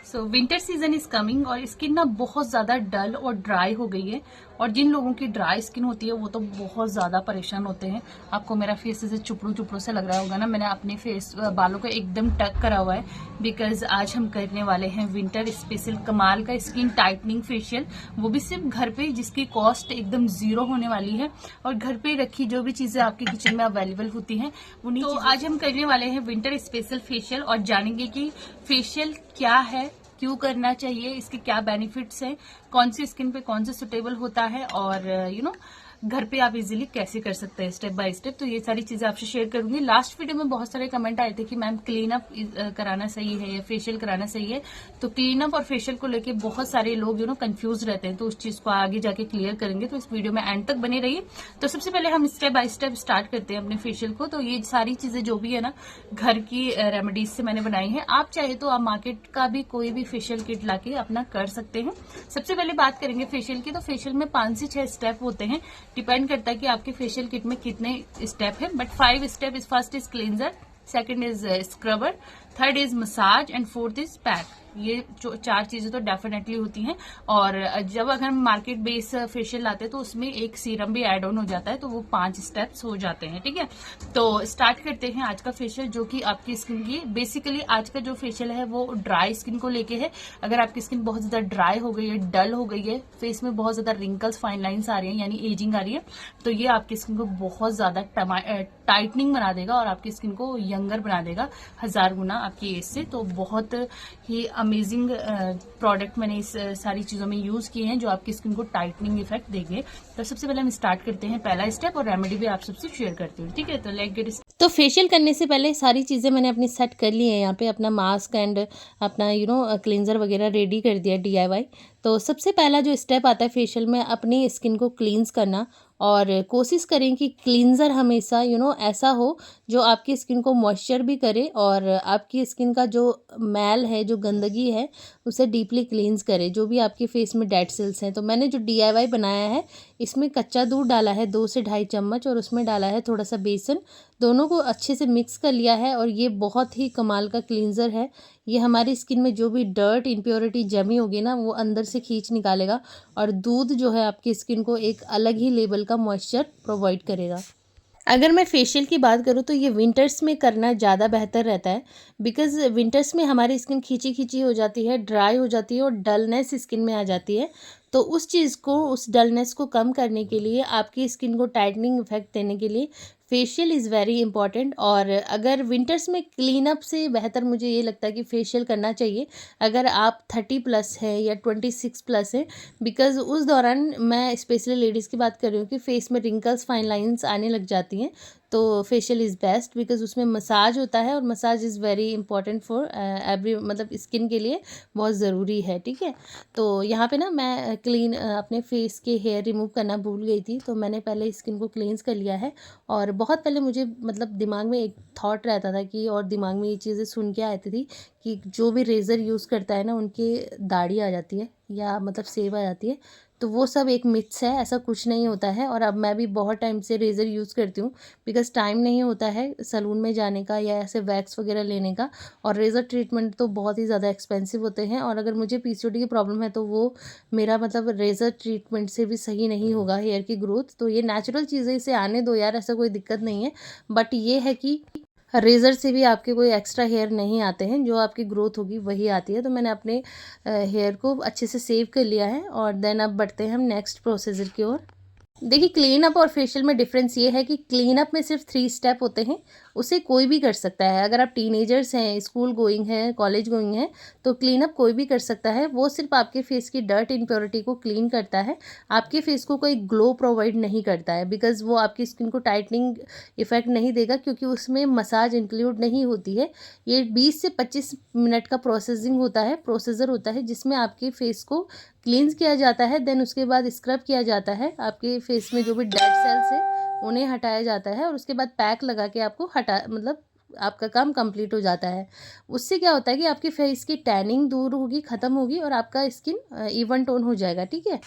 So winter season is coming और skin ना बहुत ज्यादा डल और ड्राई हो गई है। और जिन लोगों की ड्राई स्किन होती है वो तो बहुत ज्यादा परेशान होते हैं। आपको मेरा फेस ऐसे चुपड़ू चुपड़ू से लग रहा होगा ना, मैंने अपने फेस बालों को एकदम टक करा हुआ है बिकॉज आज हम करने वाले हैं विंटर स्पेशल कमाल का स्किन टाइटनिंग फेशियल, वो भी सिर्फ घर पे, जिसकी कॉस्ट एकदम जीरो होने वाली है। और घर पे रखी जो भी चीजें आपके किचन में अवेलेबल होती हैं उन्हीं तो आज हम करने वाले हैं विंटर स्पेशल फेशियल और जानेंगे कि फेशियल क्या है, क्यों करना चाहिए, इसके क्या बेनिफिट्स हैं, कौन सी स्किन पे कौन सा सुटेबल होता है और घर पे आप इजीली कैसे कर सकते हैं स्टेप बाय स्टेप। तो ये सारी चीजें आपसे शेयर करूंगी। लास्ट वीडियो में बहुत सारे कमेंट आए थे कि मैम क्लीन अप कराना सही है या फेशियल कराना सही है। तो क्लीन अप और फेशियल को लेके बहुत सारे लोग कंफ्यूज रहते हैं, तो उस चीज को आगे जाके क्लियर करेंगे। तो इस वीडियो में एंड तक बने रहिए। तो सबसे पहले हम स्टेप बाय स्टेप स्टार्ट करते हैं अपने फेशियल को। तो ये सारी चीजें जो भी है ना, घर की रेमेडीज से मैंने बनाई है। आप चाहे तो आप मार्केट का भी कोई भी फेशियल किट लाके अपना कर सकते हैं। सबसे पहले बात करेंगे फेशियल की। तो फेशियल में 5 से 6 स्टेप होते हैं, डिपेंड करता है कि आपके फेशियल किट में कितने स्टेप है। But 5 step is, first is cleanser, second is scrubber, third is massage and fourth is pack. ये जो 4 चीजें तो डेफिनेटली होती हैं। और जब अगर हम मार्केट बेस फेशियल लाते हैं तो उसमें एक सीरम भी एड ऑन हो जाता है, तो वो 5 स्टेप्स हो जाते हैं। ठीक है, तो स्टार्ट करते हैं आज का फेशियल, जो कि आपकी स्किन की बेसिकली आज का जो फेशियल है वो ड्राई स्किन को लेके है। अगर आपकी स्किन बहुत ज्यादा ड्राई हो गई है, डल हो गई है, फेस में बहुत ज्यादा रिंकल्स, फाइन लाइन्स आ रही है, यानी एजिंग आ रही है, तो ये आपकी स्किन को बहुत ज्यादा टाइटनिंग बना देगा और आपकी स्किन को यंगर बना देगा 1000 गुना आपकी एज से। तो बहुत ही अमेजिंग प्रोडक्ट मैंने इस सारी चीजों में यूज किए हैं जो आपकी स्किन को टाइटनिंग इफेक्ट देंगे। तो सबसे पहले हम स्टार्ट करते हैं पहला स्टेप, और रेमेडी भी आप सबसे शेयर करती हूँ। ठीक है, तो लेट गेट। तो फेशियल करने से पहले सारी चीज़ें मैंने अपनी सेट कर ली है। यहाँ पे अपना मास्क एंड अपना क्लींजर वगैरह रेडी कर दिया DIY। तो सबसे पहला जो स्टेप आता है फेशियल में, अपनी स्किन को क्लींस करना। और कोशिश करें कि क्लींजर हमेशा ऐसा हो जो आपकी स्किन को मॉइस्चर भी करे और आपकी स्किन का जो मैल है, जो गंदगी है, उसे डीपली क्लींस करे, जो भी आपके फेस में डेड सेल्स हैं। तो मैंने जो DIY बनाया है, इसमें कच्चा दूध डाला है 2 से ढाई चम्मच और उसमें डाला है थोड़ा सा बेसन। दोनों को अच्छे से मिक्स कर लिया है और ये बहुत ही कमाल का क्लींजर है। ये हमारी स्किन में जो भी डर्ट, इम्प्योरिटी जमी होगी ना, वो अंदर से खींच निकालेगा और दूध जो है आपकी स्किन को एक अलग ही लेवल का मॉइस्चर प्रोवाइड करेगा। अगर मैं फेशियल की बात करूँ तो ये विंटर्स में करना ज़्यादा बेहतर रहता है, बिकॉज़ विंटर्स में हमारी स्किन खींची खींची हो जाती है, ड्राई हो जाती है और डलनेस स्किन में आ जाती है। तो उस चीज़ को, उस डलनेस को कम करने के लिए, आपकी स्किन को टाइटनिंग इफेक्ट देने के लिए फेशियल इज़ वेरी इंपॉर्टेंट। और अगर विंटर्स में क्लीन अप से बेहतर मुझे ये लगता है कि फेशियल करना चाहिए अगर आप 30+ है या 26+ है, बिकॉज़ उस दौरान, मैं स्पेशली लेडीज़ की बात कर रही हूँ, कि फेस में रिंकल्स, फाइन लाइन्स आने लग जाती हैं। तो फेशियल इज़ बेस्ट बिकॉज़ उसमें मसाज होता है और massage is very important for every, मतलब स्किन के लिए बहुत ज़रूरी है। ठीक है, तो यहाँ पे ना मैं अपने फेस के हेयर रिमूव करना भूल गई थी, तो मैंने पहले स्किन को क्लींस कर लिया है। और बहुत पहले मुझे, मतलब दिमाग में एक थॉट रहता था कि, और दिमाग में ये चीज़ें सुन के आती थी कि जो भी रेज़र यूज़ करता है ना, उनकी दाढ़ी आ जाती है या मतलब सेव आ जाती है। तो वो सब एक मिथ्स है, ऐसा कुछ नहीं होता है। और अब मैं भी बहुत टाइम से रेज़र यूज़ करती हूँ बिकॉज़ टाइम नहीं होता है सैलून में जाने का या ऐसे वैक्स वगैरह लेने का। और रेज़र ट्रीटमेंट तो बहुत ही ज़्यादा एक्सपेंसिव होते हैं, और अगर मुझे PCOD की प्रॉब्लम है तो वो मेरा, मतलब रेज़र ट्रीटमेंट से भी सही नहीं होगा हेयर की ग्रोथ। तो ये नेचुरल चीज़ें, इसे आने दो यार, ऐसा कोई दिक्कत नहीं है। बट ये है कि रेज़र से भी आपके कोई एक्स्ट्रा हेयर नहीं आते हैं, जो आपकी ग्रोथ होगी वही आती है। तो मैंने अपने हेयर को अच्छे से सेव कर लिया है और देन अब बढ़ते हैं हम नेक्स्ट प्रोसीजर की ओर। देखिए, क्लीन अप और फेशियल में डिफरेंस ये है कि क्लीन अप में सिर्फ 3 स्टेप होते हैं, उसे कोई भी कर सकता है। अगर आप टीनेजर्स हैं, स्कूल गोइंग हैं, कॉलेज गोइंग हैं, तो क्लीन अप कोई भी कर सकता है। वो सिर्फ आपके फेस की डर्ट, इम्प्योरिटी को क्लीन करता है, आपके फेस को कोई ग्लो प्रोवाइड नहीं करता है, बिकॉज वो आपकी स्किन को टाइटनिंग इफेक्ट नहीं देगा, क्योंकि उसमें मसाज इंक्लूड नहीं होती है। ये 20 से 25 मिनट का प्रोसीजर होता है जिसमें आपके फेस को क्लींस किया जाता है, देन उसके बाद स्क्रब किया जाता है, आपके फेस में जो भी डेड सेल्स है उन्हें हटाया जाता है, और उसके बाद पैक लगा के आपको मतलब आपका काम कंप्लीट हो जाता है। उससे क्या होता है कि आपके फेस की टैनिंग दूर होगी, ख़त्म होगी, और आपका स्किन इवन टोन हो जाएगा। ठीक है,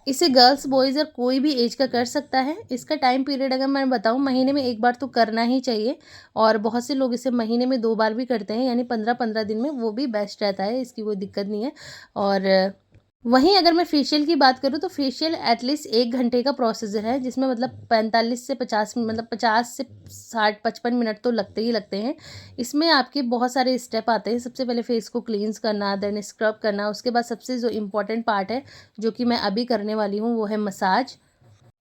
इसे गर्ल्स बॉयज़ और कोई भी एज का कर सकता है। इसका टाइम पीरियड अगर मैं बताऊँ, महीने में 1 बार तो करना ही चाहिए और बहुत से लोग इसे महीने में 2 बार भी करते हैं, यानी 15-15 दिन में, वो भी बेस्ट रहता है, इसकी कोई दिक्कत नहीं है। और वहीं अगर मैं फेशियल की बात करूँ तो फेशियल एटलीस्ट 1 घंटे का प्रोसीजर है, जिसमें मतलब 45 से 50 मतलब 50 से 60-55 मिनट तो लगते ही लगते हैं। इसमें आपके बहुत सारे स्टेप आते हैं। सबसे पहले फेस को क्लींस करना, देन स्क्रब करना, उसके बाद सबसे जो इम्पोर्टेंट पार्ट है, जो कि मैं अभी करने वाली हूँ, वो है मसाज।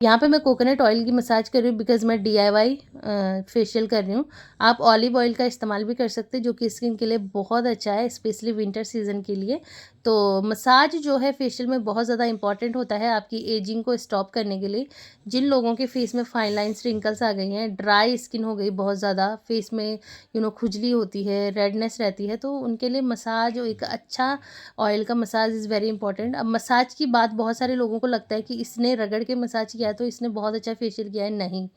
यहाँ पे मैं कोकोनट ऑयल की मसाज कर रही हूँ बिकॉज़ मैं डीआईवाई फेशियल कर रही हूँ। आप ऑलिव ऑयल का इस्तेमाल भी कर सकते हैं, जो कि स्किन के लिए बहुत अच्छा है, स्पेशली विंटर सीज़न के लिए। तो मसाज जो है फेशियल में बहुत ज़्यादा इंपॉर्टेंट होता है आपकी एजिंग को स्टॉप करने के लिए। जिन लोगों के फेस में फाइन लाइन्स, रिंकल्स आ गई हैं, ड्राई स्किन हो गई बहुत ज़्यादा, फेस में खुजली होती है, रेडनेस रहती है, तो उनके लिए मसाज एक अच्छा ऑयल का मसाज इज़ वेरी इंपॉर्टेंट। अब मसाज की बात बहुत सारे लोगों को लगता है कि इसने रगड़ के मसाज किया है तो इसने बहुत अच्छा फेशियल किया है। नहीं,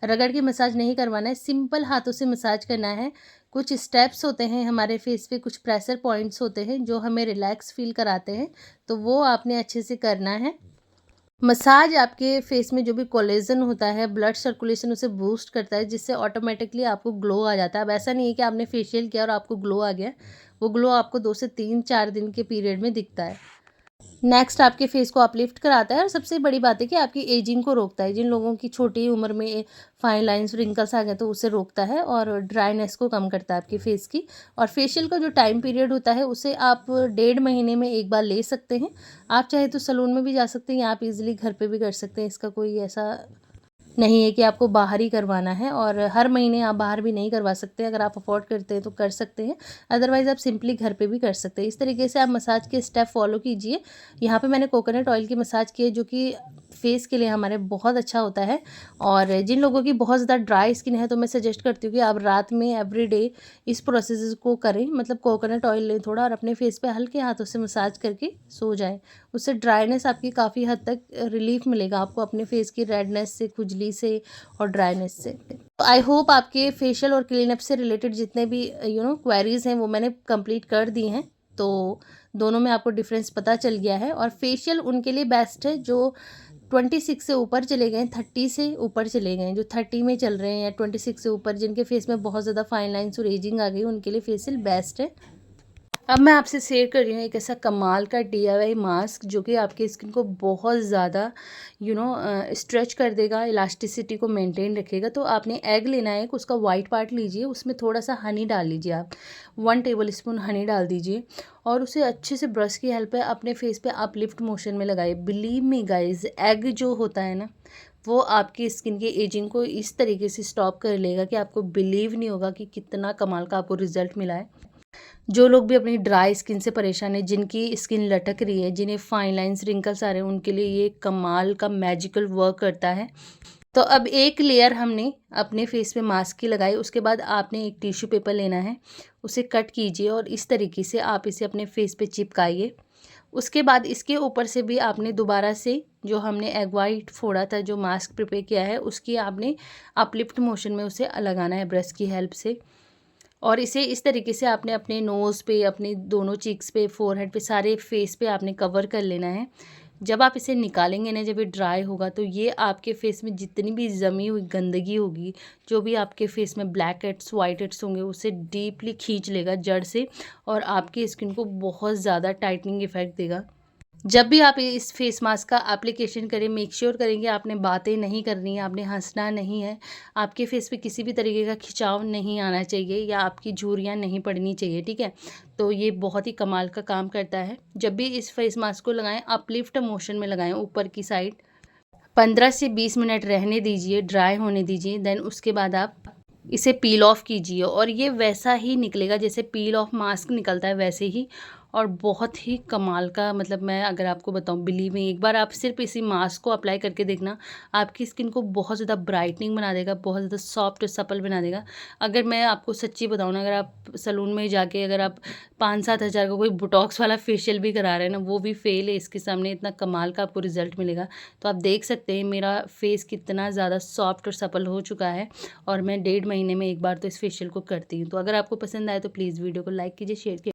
रगड़ के मसाज नहीं करवाना है, सिंपल हाथों से मसाज करना है। कुछ स्टेप्स होते हैं हमारे फेस पे, कुछ प्रेशर पॉइंट्स होते हैं जो हमें रिलैक्स फील कराते हैं, तो वो आपने अच्छे से करना है। मसाज आपके फेस में जो भी कोलेजन होता है, ब्लड सर्कुलेशन उसे बूस्ट करता है, जिससे ऑटोमेटिकली आपको ग्लो आ जाता है। अब ऐसा नहीं है कि आपने फेशियल किया और आपको ग्लो आ गया, वो ग्लो आपको 2 से 3-4 दिन के पीरियड में दिखता है। नेक्स्ट आपके फेस को अपलिफ्ट कराता है और सबसे बड़ी बात है कि आपकी एजिंग को रोकता है। जिन लोगों की छोटी उम्र में फाइन लाइन्स, रिंकल्स आ गए तो उसे रोकता है और ड्राइनेस को कम करता है आपके फेस की। और फेशियल का जो टाइम पीरियड होता है उसे आप 1.5 महीने में एक बार ले सकते हैं। आप चाहे तो सैलून में भी जा सकते हैं या आप इजीली घर पे भी कर सकते हैं। इसका कोई ऐसा नहीं है कि आपको बाहर ही करवाना है, और हर महीने आप बाहर भी नहीं करवा सकते। अगर आप अफोर्ड करते हैं तो कर सकते हैं, अदरवाइज़ आप सिंपली घर पे भी कर सकते हैं। इस तरीके से आप मसाज के स्टेप फॉलो कीजिए। यहाँ पे मैंने कोकोनट ऑयल की मसाज की है, जो कि फेस के लिए हमारे बहुत अच्छा होता है। और जिन लोगों की बहुत ज़्यादा ड्राई स्किन है तो मैं सजेस्ट करती हूँ कि आप रात में एवरीडे इस प्रोसेस को करें, मतलब कोकोनट ऑयल लें थोड़ा और अपने फेस पे हल्के हाथों से मसाज करके सो जाएं। उससे ड्राइनेस आपकी काफ़ी हद तक रिलीफ मिलेगा आपको अपने फेस की रेडनेस से, खुजली से और ड्राइनेस से। तो आई होप आपके फेशियल और क्लीनअप से रिलेटेड जितने भी क्वेरीज हैं वो मैंने कंप्लीट कर दी हैं। तो दोनों में आपको डिफरेंस पता चल गया है। और फेशियल उनके लिए बेस्ट है जो 26 से ऊपर चले गए, 30 से ऊपर चले गए, जो 30 में चल रहे हैं या 26 से ऊपर, जिनके फेस में बहुत ज़्यादा फाइन लाइन्स और एजिंग आ गई, उनके लिए फेशियल बेस्ट है। अब मैं आपसे शेयर कर रही हूँ एक ऐसा कमाल का डीआईवाई मास्क, जो कि आपकी स्किन को बहुत ज़्यादा स्ट्रेच कर देगा, इलास्टिसिटी को मेंटेन रखेगा। तो आपने एग लेना है, उसका वाइट पार्ट लीजिए, उसमें थोड़ा सा हनी डाल लीजिए, आप 1 टेबल स्पून हनी डाल दीजिए और उसे अच्छे से ब्रश की हेल्प से अपने फेस पे अपलिफ्ट मोशन में लगाइए। बिलीव मी गाइज, एग जो होता है ना, वो आपकी स्किन की एजिंग को इस तरीके से स्टॉप कर लेगा कि आपको बिलीव नहीं होगा कि कितना कमाल का आपको रिजल्ट मिला है। जो लोग भी अपनी ड्राई स्किन से परेशान है, जिनकी स्किन लटक रही है, जिन्हें फाइन लाइंस, रिंकल्स आ रहे हैं, उनके लिए ये कमाल का मैजिकल वर्क करता है। तो अब एक लेयर हमने अपने फेस पे मास्क की लगाई, उसके बाद आपने एक टिश्यू पेपर लेना है, उसे कट कीजिए और इस तरीके से आप इसे अपने फेस पे चिपकाइए। उसके बाद इसके ऊपर से भी आपने दोबारा से जो हमने एग वाइट फोड़ा था, जो मास्क प्रिपेयर किया है, उसकी आपने अपलिफ्ट मोशन में उसे लगाना है ब्रश की हेल्प से। और इसे इस तरीके से आपने अपने नोज़ पे, अपने दोनों चीक्स पे, फोरहेड पे, सारे फेस पे आपने कवर कर लेना है। जब आप इसे निकालेंगे ना, जब ये ड्राई होगा, तो ये आपके फेस में जितनी भी जमी हुई गंदगी होगी, जो भी आपके फेस में ब्लैक हेड्स, वाइट हेड्स होंगे, उसे डीपली खींच लेगा जड़ से और आपकी स्किन को बहुत ज़्यादा टाइटनिंग इफेक्ट देगा। जब भी आप इस फेस मास्क का एप्लीकेशन करें, मेक श्योर करेंगे आपने बातें नहीं करनी है, आपने हंसना नहीं है, आपके फेस पे किसी भी तरीके का खिंचाव नहीं आना चाहिए या आपकी झुर्रियाँ नहीं पड़नी चाहिए, ठीक है। तो ये बहुत ही कमाल का काम करता है। जब भी इस फेस मास्क को लगाएं, अपलिफ्ट मोशन में लगाएं ऊपर की साइड, 15 से 20 मिनट रहने दीजिए, ड्राई होने दीजिए। देन उसके बाद आप इसे पील ऑफ कीजिए और ये वैसा ही निकलेगा जैसे पील ऑफ मास्क निकलता है, वैसे ही। और बहुत ही कमाल का, मतलब मैं अगर आपको बताऊं, बिलीव में, एक बार आप सिर्फ इसी मास्क को अप्लाई करके देखना, आपकी स्किन को बहुत ज़्यादा ब्राइटनिंग बना देगा, बहुत ज़्यादा सॉफ्ट और सपल बना देगा। अगर मैं आपको सच्ची बताऊँ ना, अगर आप सैलून में जाके अगर आप 5-7 हज़ार का कोई बोटॉक्स वाला फेशियल भी करा रहे हैं ना, वो भी फेल है इसके सामने, इतना कमाल का आपको रिजल्ट मिलेगा। तो आप देख सकते हैं मेरा फेस कितना ज़्यादा सॉफ्ट और सपल हो चुका है और मैं 1.5 महीने में एक बार तो इस फेशियल को करती हूँ। तो अगर आपको पसंद आए तो प्लीज़ वीडियो को लाइक कीजिए, शेयर कीजिए।